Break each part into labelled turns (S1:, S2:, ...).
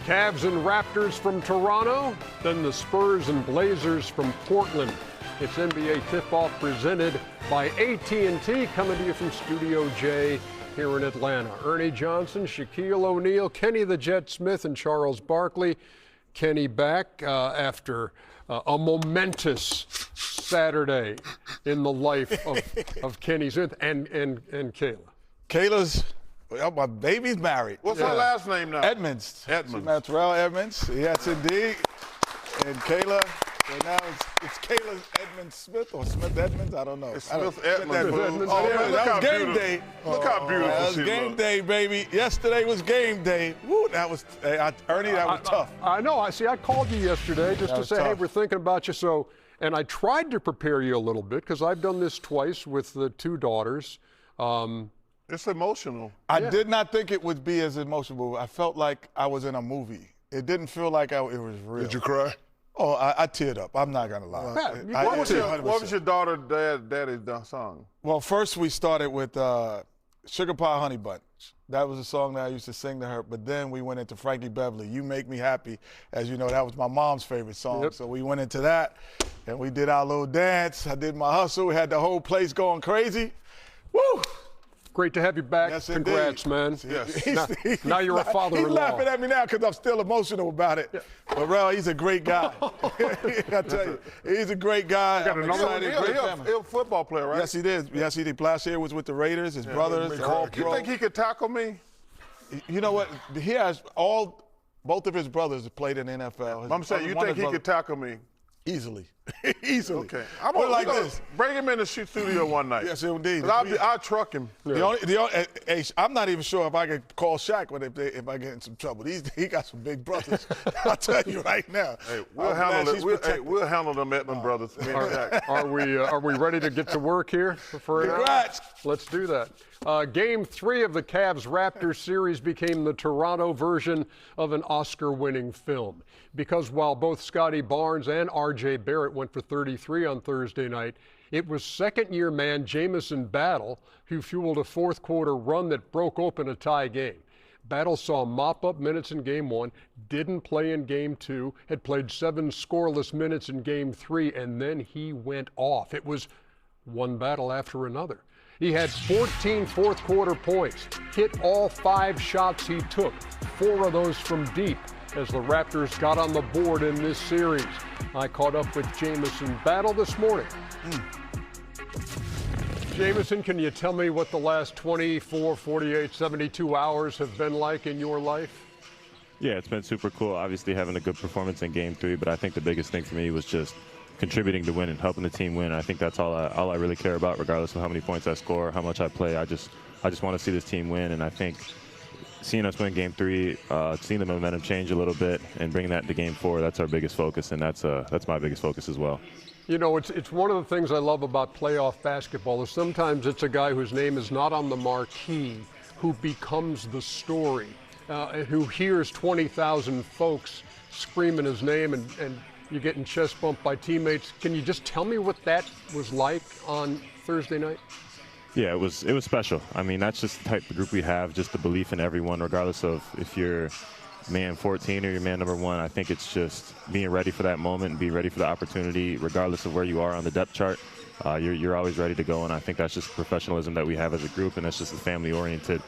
S1: Cavs and Raptors from Toronto, then the Spurs and Blazers from Portland. It's NBA Tip-Off presented by AT&T, coming to you from Studio J here in Atlanta. Ernie Johnson, Shaquille O'Neal, Kenny the Jet Smith, and Charles Barkley. Kenny back after a momentous Saturday in the life of Kenny Smith and Kayla.
S2: Kayla's, well, my baby's married.
S3: What's her last name now?
S2: Edmonds.
S3: Edmonds.
S2: Terrell Edmonds. Yes, indeed. And Kayla. So now it's Kayla Edmonds Smith or Smith Edmonds. I don't know.
S3: It's Smith Edmonds.
S2: Oh, that was game day.
S3: Look how beautiful
S2: that was
S3: she
S2: game
S3: looked.
S2: day, baby. Yesterday was game day. Woo, that was Ernie. That was tough.
S1: I know. I called you yesterday just to say,
S2: tough.
S1: hey, we're thinking about you. So, and I tried to prepare you a little bit because I've done this twice with the two daughters.
S3: It's emotional.
S2: I did not think it would be as emotional. I felt like I was in a movie. It didn't feel like it was real.
S3: Did you cry?
S2: Oh, I teared up. I'm not gonna lie.
S1: What
S3: was your daughter, daddy's song?
S2: Well, first we started with Sugar Pie Honey Bunch. That was a song that I used to sing to her. But then we went into Frankie Beverly, You Make Me Happy. As you know, that was my mom's favorite song.
S1: Yep.
S2: So we went into that, and we did our little dance. I did my hustle. We had the whole place going crazy. Woo!
S1: Great to have you back.
S2: Yes,
S1: Congrats, man.
S3: Yes.
S1: Now you're a father-in-law.
S2: He's laughing at me now because I'm still emotional about it. Yeah. But, Rel, he's a great guy. I tell you, he's a great guy.
S3: He's a football player, right?
S2: Yes, he did. Yes, he did. Last year was with the Raiders. His brothers, all pro.
S3: You think he could tackle me?
S2: You know what? He has both of his brothers played in the NFL.
S3: I'm saying, you think he could tackle me?
S2: Easily. Easily.
S3: Okay.
S2: I'm
S3: gonna
S2: like this.
S3: Bring him in the studio one night.
S2: Yes, indeed.
S3: I'll truck him.
S2: I'm not even sure if I could call Shaq if I get in some trouble. He got some big brothers. I'll tell you right now.
S3: Hey, we'll handle them Edmond brothers.
S1: Are we ready to get to work here for an hour?
S2: Congrats.
S1: Let's do that. Game 3 of the Cavs-Raptors series became the Toronto version of an Oscar-winning film. Because while both Scotty Barnes and R.J. Barrett went for 33 on Thursday night, it was second-year man Jameson Battle who fueled a fourth-quarter run that broke open a tie game. Battle saw mop-up minutes in Game 1, didn't play in Game 2, had played 7 scoreless minutes in Game 3, and then he went off. It was one battle after another. He had 14 fourth-quarter points, hit all 5 shots he took, 4 of those from deep, as the Raptors got on the board in this series. I caught up with Jameson Battle this morning. Jameson, can you tell me what the last 24, 48, 72 hours have been like in your life?
S4: Yeah, it's been super cool. Obviously having a good performance in Game 3, but I think the biggest thing for me was just contributing to win and helping the team win. I think that's all I really care about, regardless of how many points I score, how much I play. I just want to see this team win, and I think seeing us win Game 3, seeing the momentum change a little bit, and bringing that to Game 4, that's our biggest focus, and that's my biggest focus as well.
S1: You know, it's one of the things I love about playoff basketball is sometimes it's a guy whose name is not on the marquee who becomes the story, who hears 20,000 folks screaming his name and you're getting chest bumped by teammates. Can you just tell me what that was like on Thursday night?
S4: Yeah, it was special. I mean, that's just the type of group we have, just the belief in everyone, regardless of if you're man 14 or you're man number 1. I think it's just being ready for that moment and being ready for the opportunity, regardless of where you are on the depth chart. You're always ready to go, and I think that's just professionalism that we have as a group, and that's just the family-oriented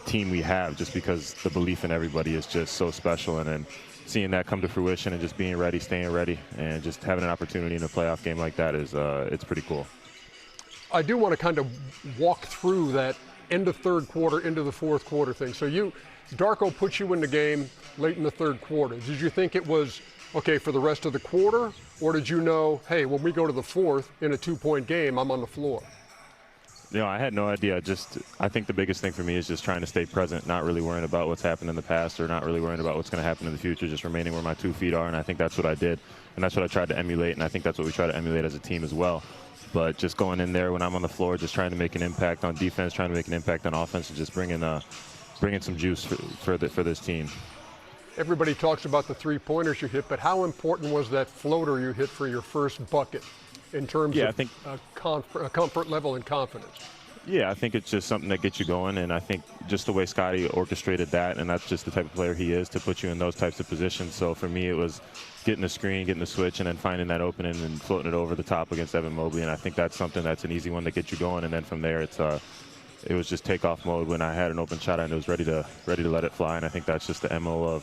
S4: team we have, just because the belief in everybody is just so special. And then seeing that come to fruition and just being ready, staying ready, and just having an opportunity in a playoff game like that is it's pretty cool.
S1: I do want to kind of walk through that end of third quarter into the fourth quarter thing. So Darko put you in the game late in the third quarter. Did you think it was okay for the rest of the quarter, or did you know, hey, when we go to the fourth in a 2-point game, I'm on the floor?
S4: No, I had no idea. I think the biggest thing for me is just trying to stay present, not really worrying about what's happened in the past or not really worrying about what's going to happen in the future, just remaining where my 2 feet are, and I think that's what I did. And that's what I tried to emulate, and I think that's what we try to emulate as a team as well. But just going in there when I'm on the floor, just trying to make an impact on defense, trying to make an impact on offense, and just bringing some juice for this team.
S1: Everybody talks about the three-pointers you hit, but how important was that floater you hit for your first bucket in terms of comfort level and confidence?
S4: Yeah, I think it's just something that gets you going, and I think just the way Scotty orchestrated that, and that's just the type of player he is, to put you in those types of positions. So for me, it was getting the screen, getting the switch, and then finding that opening and floating it over the top against Evan Mobley, and I think that's something that's an easy one to get you going, and then from there, it was just takeoff mode. When I had an open shot, I was ready to let it fly, and I think that's just the MO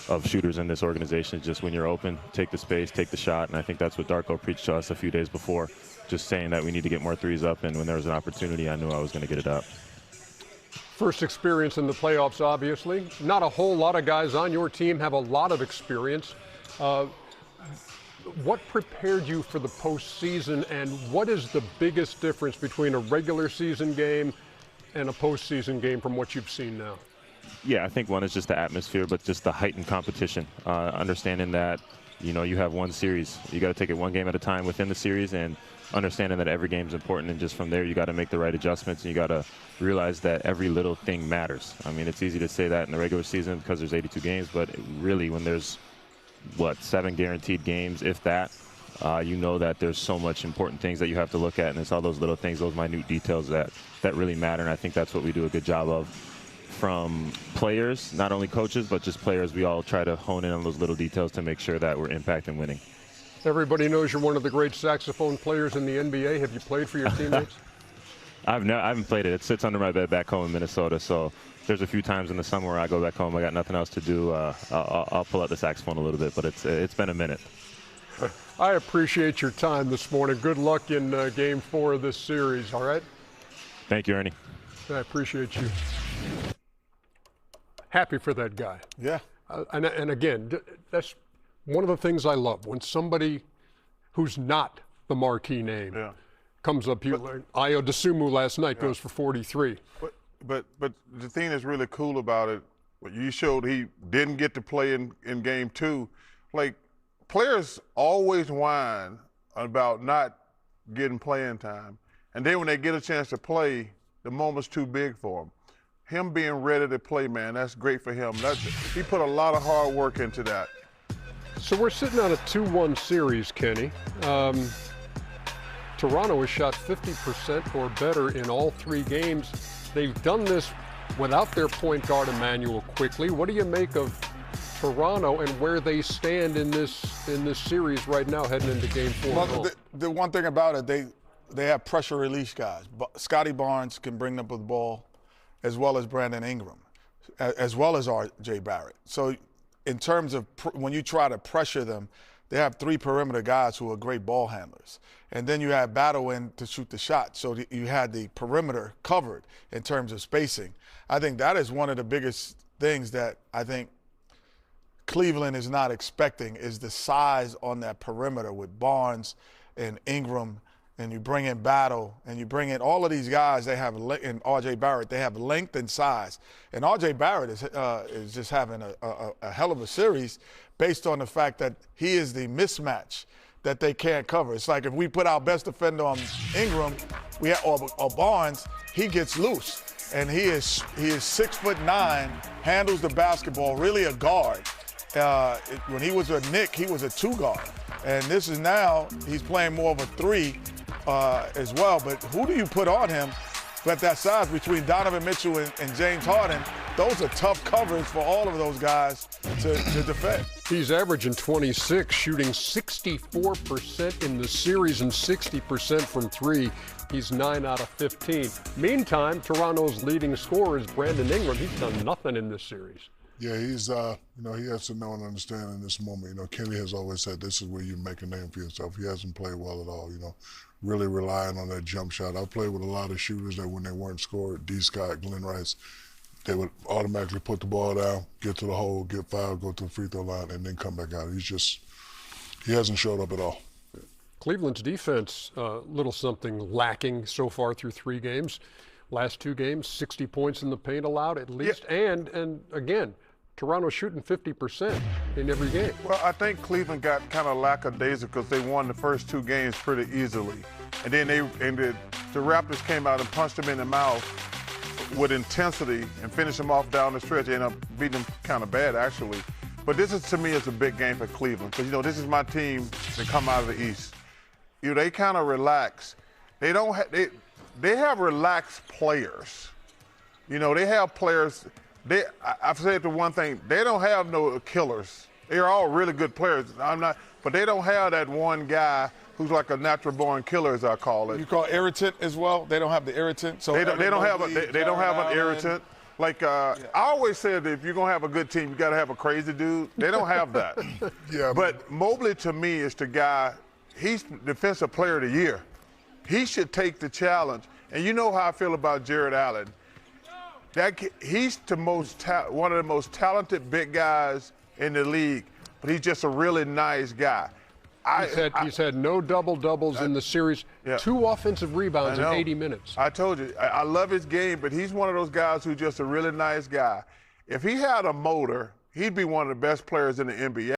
S4: of shooters in this organization. Just when you're open, take the space, take the shot, and I think that's what Darko preached to us a few days before, just saying that we need to get more threes up, and when there was an opportunity, I knew I was going to get it up.
S1: First experience in the playoffs, obviously. Not a whole lot of guys on your team have a lot of experience. What prepared you for the postseason, and what is the biggest difference between a regular season game and a postseason game from what you've seen now?
S4: Yeah, I think one is just the atmosphere, but just the heightened competition. Understanding that, you have one series. You got to take it one game at a time within the series, and understanding that every game is important, and just from there you got to make the right adjustments, and you got to realize that every little thing matters. I mean, it's easy to say that in the regular season because there's 82 games, but really when there's 7 guaranteed games, if that, you know that there's so much important things that you have to look at, and it's all those little things, those minute details that really matter, and I think that's what we do a good job of from players, not only coaches, but just players. We all try to hone in on those little details to make sure that we're impacting winning.
S1: Everybody knows you're one of the great saxophone players in the NBA. Have you played for your teammates?
S4: I haven't played it. It sits under my bed back home in Minnesota, so there's a few times in the summer where I go back home, I got nothing else to do, I'll pull out the saxophone a little bit, but it's been a minute.
S1: I appreciate your time this morning. Good luck in Game 4 of this series, all right?
S4: Thank you, Ernie.
S1: I appreciate you. Happy for that guy.
S2: Yeah.
S1: And again, that's one of the things I love, when somebody who's not the marquee name comes up. Ayo Dosunmu last night goes for 43.
S3: But the thing that's really cool about it, you showed he didn't get to play in Game 2. Like, players always whine about not getting playing time, and then when they get a chance to play, the moment's too big for them. Him being ready to play, man, that's great for him. He put a lot of hard work into that.
S1: So we're sitting on a 2-1 series, Kenny. Toronto has shot 50% or better in all 3 games. They've done this without their point guard, Emmanuel Quickley. What do you make of Toronto and where they stand in this series right now, heading into Game 4?
S2: Well, the one thing about it, they have pressure release guys. Scotty Barnes can bring them up with the ball, as well as Brandon Ingram, as well as R.J. Barrett. So in terms of when you try to pressure them, they have 3 perimeter guys who are great ball handlers. And then you have Battle in to shoot the shot. So you had the perimeter covered in terms of spacing. I think that is one of the biggest things that I think Cleveland is not expecting, is the size on that perimeter with Barnes and Ingram, and you bring in Battle, and you bring in all of these guys. They have, and R.J. Barrett, they have length and size. And R.J. Barrett is just having a hell of a series based on the fact that he is the mismatch that they can't cover. It's like if we put our best defender on Ingram, or Barnes, he gets loose. And he is 6'9", handles the basketball, really a guard. When he was a Knick, he was a 2 guard. And this is now, he's playing more of a 3 as well. But who do you put on him at that size between Donovan Mitchell and James Harden? Those are tough covers for all of those guys to defend.
S1: He's averaging 26, shooting 64% in the series and 60% from 3. He's 9 out of 15. Meantime, Toronto's leading scorer is Brandon Ingram. He's done nothing in this series.
S5: Yeah, he's, he has to know and understand in this moment. Kenny has always said this is where you make a name for yourself. He hasn't played well at all, really relying on that jump shot. I played with a lot of shooters that when they weren't scored, D. Scott, Glenn Rice, they would automatically put the ball down, get to the hole, get fouled, go to the free throw line, and then come back out. He hasn't showed up at all.
S1: Cleveland's defense, little something lacking so far through 3 games. Last 2 games, 60 points in the paint allowed at least. Yeah. And again, Toronto shooting 50% in every game.
S3: Well, I think Cleveland got kind of lackadaisical because they won the first 2 games pretty easily. And then the Raptors came out and punched them in the mouth with intensity and finished them off down the stretch. They ended up beating them kind of bad, actually. But this is, to me, is a big game for Cleveland because, this is my team that come out of the East. They kind of relax. They don't have relaxed players. You know, they have players. I've said the one thing. They don't have no killers. They're all really good players. But they don't have that one guy who's like a natural-born killer, as I call it.
S2: You call irritant as well? They don't have the irritant. So
S3: they don't have an irritant. Like I always said, if you're gonna have a good team, you gotta have a crazy dude. They don't have that.
S5: Yeah.
S3: But Mobley, to me, is the guy. He's Defensive Player of the Year. He should take the challenge. And you know how I feel about Jared Allen. He's one of the most talented big guys in the league, but he's just a really nice guy.
S1: He's had no double-doubles in the series, 2 offensive rebounds in 80 minutes.
S3: I told you, I love his game, but he's one of those guys who's just a really nice guy. If he had a motor, he'd be one of the best players in the NBA.